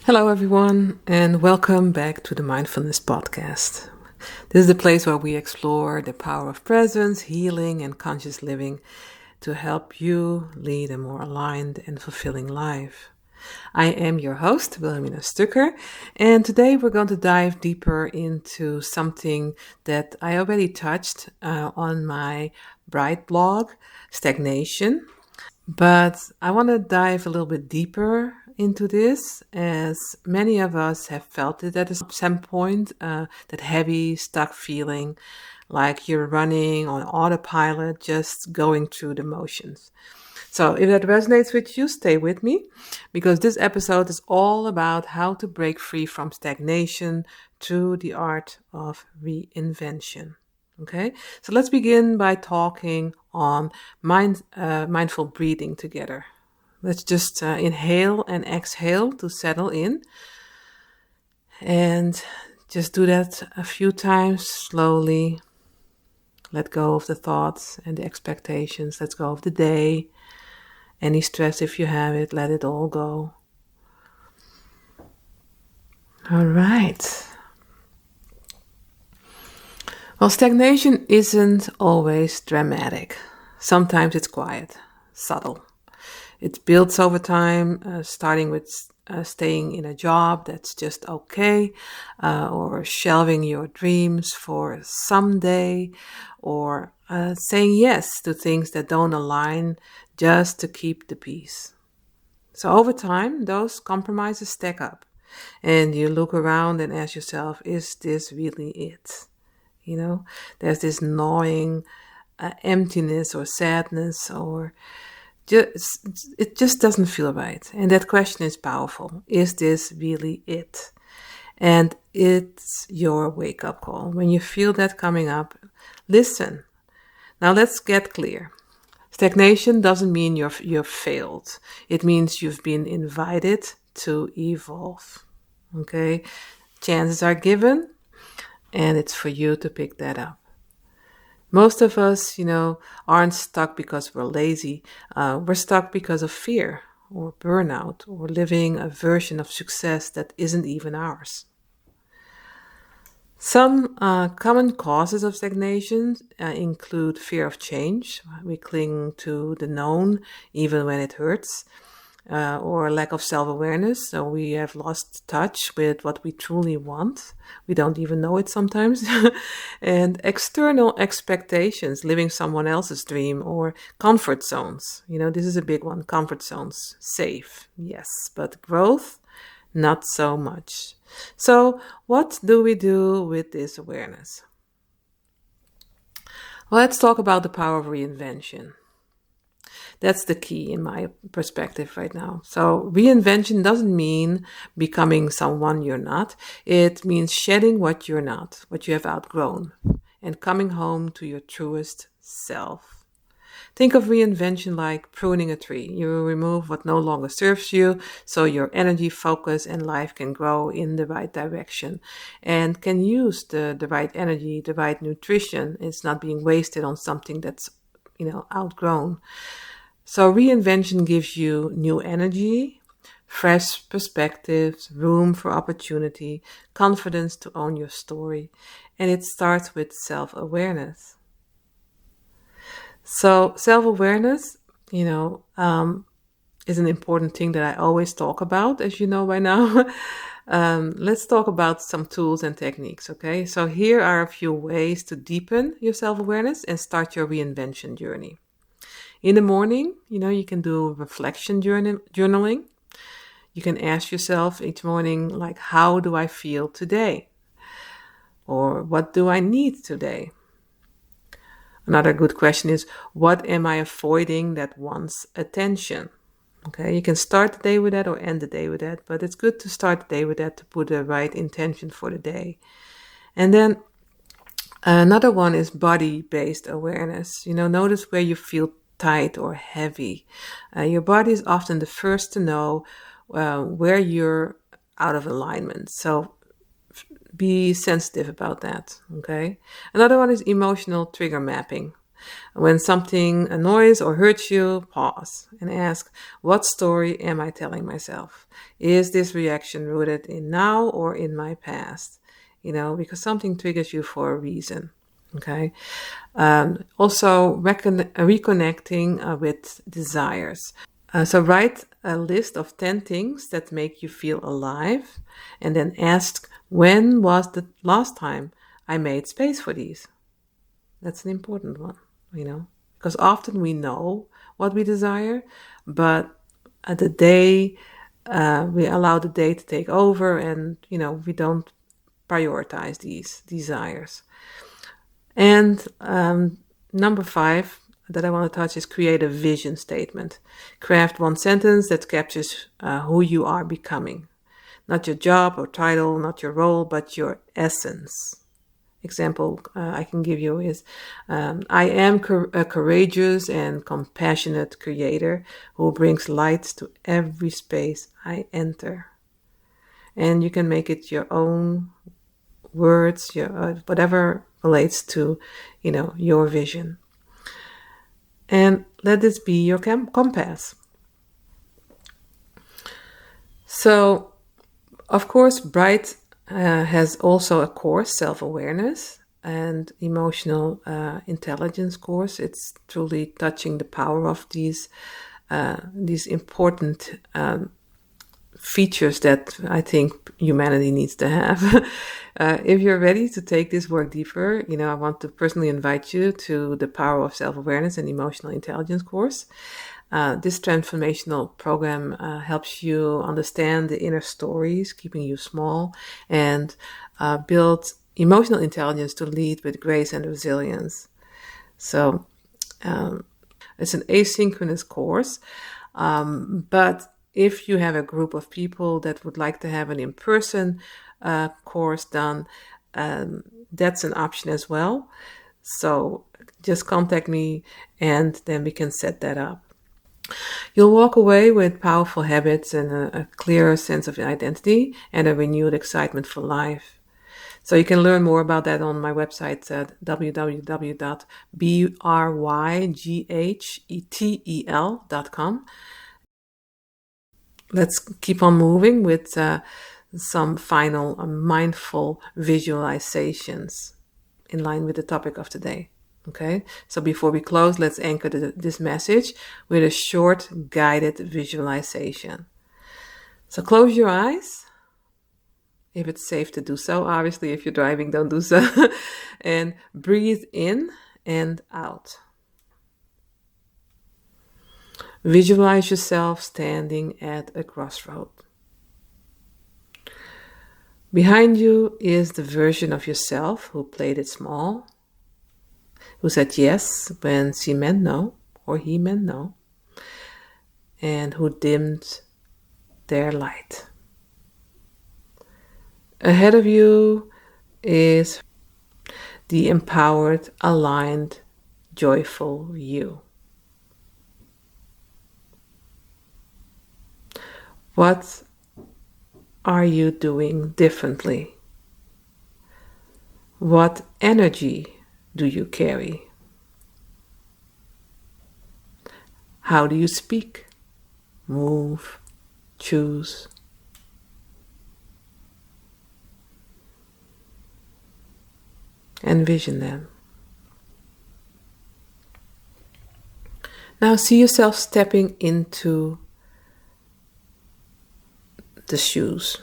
Hello, everyone, and welcome back to the Mindfulness Podcast. This is the place where we explore the power of presence, healing, and conscious living to help you lead a more aligned and fulfilling life. I am your host, Wilhelmina Stucker, and today we're going to dive deeper into something that I already touched on my Bryght blog, Stagnation. But I want to dive a little bit deeper into this, as many of us have felt it at some point, that heavy, stuck feeling like you're running on autopilot, just going through the motions. So if that resonates with you, stay with me, because this episode is all about how to break free from stagnation through the art of reinvention. Okay, so let's begin by talking on mindful breathing together. Let's just inhale and exhale to settle in, and just do that a few times slowly. Let go of the thoughts and the expectations. Let go of the day. Any stress, if you have it, let it all go. All right. Well, stagnation isn't always dramatic. Sometimes it's quiet, subtle. It builds over time, starting with staying in a job that's just okay, or shelving your dreams for someday, or saying yes to things that don't align just to keep the peace. So over time, those compromises stack up, and you look around and ask yourself, is this really it? You know, there's this gnawing emptiness or sadness, or it just doesn't feel right. And that question is powerful. Is this really it? And it's your wake-up call. When you feel that coming up, listen. Now let's get clear. Stagnation doesn't mean you've failed. It means you've been invited to evolve. Okay? Chances are given, and it's for you to pick that up. Most of us, aren't stuck because we're lazy. We're stuck because of fear or burnout or living a version of success that isn't even ours. Some common causes of stagnation include fear of change. We cling to the known even when it hurts. Or lack of self-awareness. So we have lost touch with what we truly want. We don't even know it sometimes. And external expectations, living someone else's dream, or comfort zones. This is a big one. Comfort zones, safe, yes, but growth, not so much. So what do we do with this awareness? Well, let's talk about the power of reinvention. That's the key in my perspective right now. So reinvention doesn't mean becoming someone you're not. It means shedding what you're not, what you have outgrown, and coming home to your truest self. Think of reinvention like pruning a tree. You remove what no longer serves you, so your energy, focus, and life can grow in the right direction and can use the right energy, the right nutrition. It's not being wasted on something that's, outgrown. So reinvention gives you new energy, fresh perspectives, room for opportunity, confidence to own your story. And it starts with self-awareness. So self-awareness, is an important thing that I always talk about, as you know by now. Let's talk about some tools and techniques, okay? So here are a few ways to deepen your self-awareness and start your reinvention journey. In the morning, you can do reflection journaling. You can ask yourself each morning, like, how do I feel today? Or what do I need today? Another good question is, what am I avoiding that wants attention? Okay, you can start the day with that or end the day with that, but it's good to start the day with that to put the right intention for the day. And then another one is body-based awareness. Notice where you feel tight or heavy. Your body is often the first to know where you're out of alignment. So be sensitive about that, okay? Another one is emotional trigger mapping. When something annoys or hurts you, pause and ask, what story am I telling myself? Is this reaction rooted in now or in my past? Because something triggers you for a reason. Okay. Also, reconnecting with desires. So write a list of 10 things that make you feel alive, and then ask, when was the last time I made space for these? That's an important one, because often we know what we desire, but at the day, we allow the day to take over, and, we don't prioritize these desires. And number 5 that I want to touch is create a vision statement. Craft one sentence that captures who you are becoming. Not your job or title, not your role, but your essence. Example I can give you is, I am a courageous and compassionate creator who brings light to every space I enter. And you can make it your own words, whatever relates to, your vision. And let this be your compass. So, of course, Bryght has also a course, self-awareness and emotional intelligence course. It's truly touching the power of these important features that I think humanity needs to have. If you're ready to take this work deeper, I want to personally invite you to the Power of Self-Awareness and Emotional Intelligence course. This transformational program helps you understand the inner stories, keeping you small, and build emotional intelligence to lead with grace and resilience. So it's an asynchronous course, but if you have a group of people that would like to have an in-person course done, that's an option as well. So just contact me and then we can set that up. You'll walk away with powerful habits and a clearer sense of identity and a renewed excitement for life. So you can learn more about that on my website at www.bryghtel.com. Let's keep on moving with some final mindful visualizations in line with the topic of today. Okay, so before we close, let's anchor this message with a short guided visualization. So close your eyes, if it's safe to do so. Obviously, if you're driving, don't do so. And breathe in and out. Visualize yourself standing at a crossroad. Behind you is the version of yourself who played it small, who said yes when she meant no, or he meant no, and who dimmed their light. Ahead of you is the empowered, aligned, joyful you. What are you doing differently? What energy do you carry? How do you speak, move, choose? Envision them. Now see yourself stepping into the shoes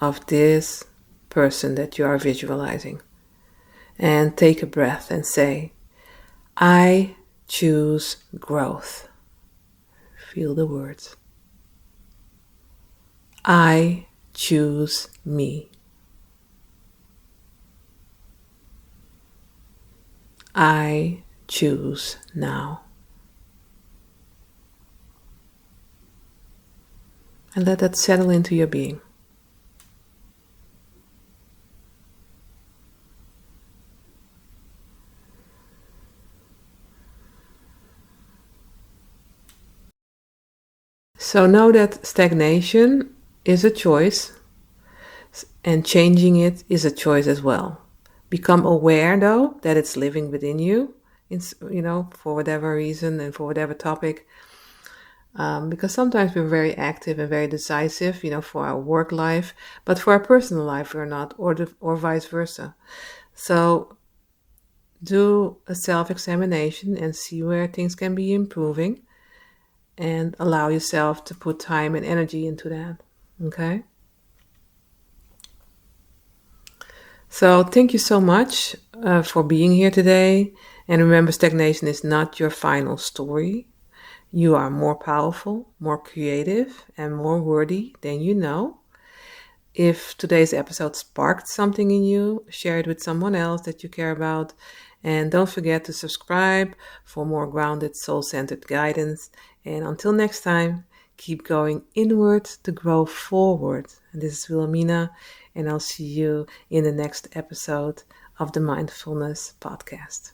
of this person that you are visualizing. And take a breath and say, I choose growth. Feel the words. I choose me. I choose now. And let that settle into your being. So know that stagnation is a choice, and changing it is a choice as well. Become aware, though, that it's living within you for whatever reason and for whatever topic. Because sometimes we're very active and very decisive, for our work life, but for our personal life, we're not, or vice versa. So do a self-examination and see where things can be improving, and allow yourself to put time and energy into that. Okay? So thank you so much for being here today. And remember, stagnation is not your final story. You are more powerful, more creative, and more worthy than you know. If today's episode sparked something in you, share it with someone else that you care about. And don't forget to subscribe for more grounded, soul-centered guidance. And until next time, keep going inward to grow forward. And this is Wilhelmina, and I'll see you in the next episode of the Mindfulness Podcast.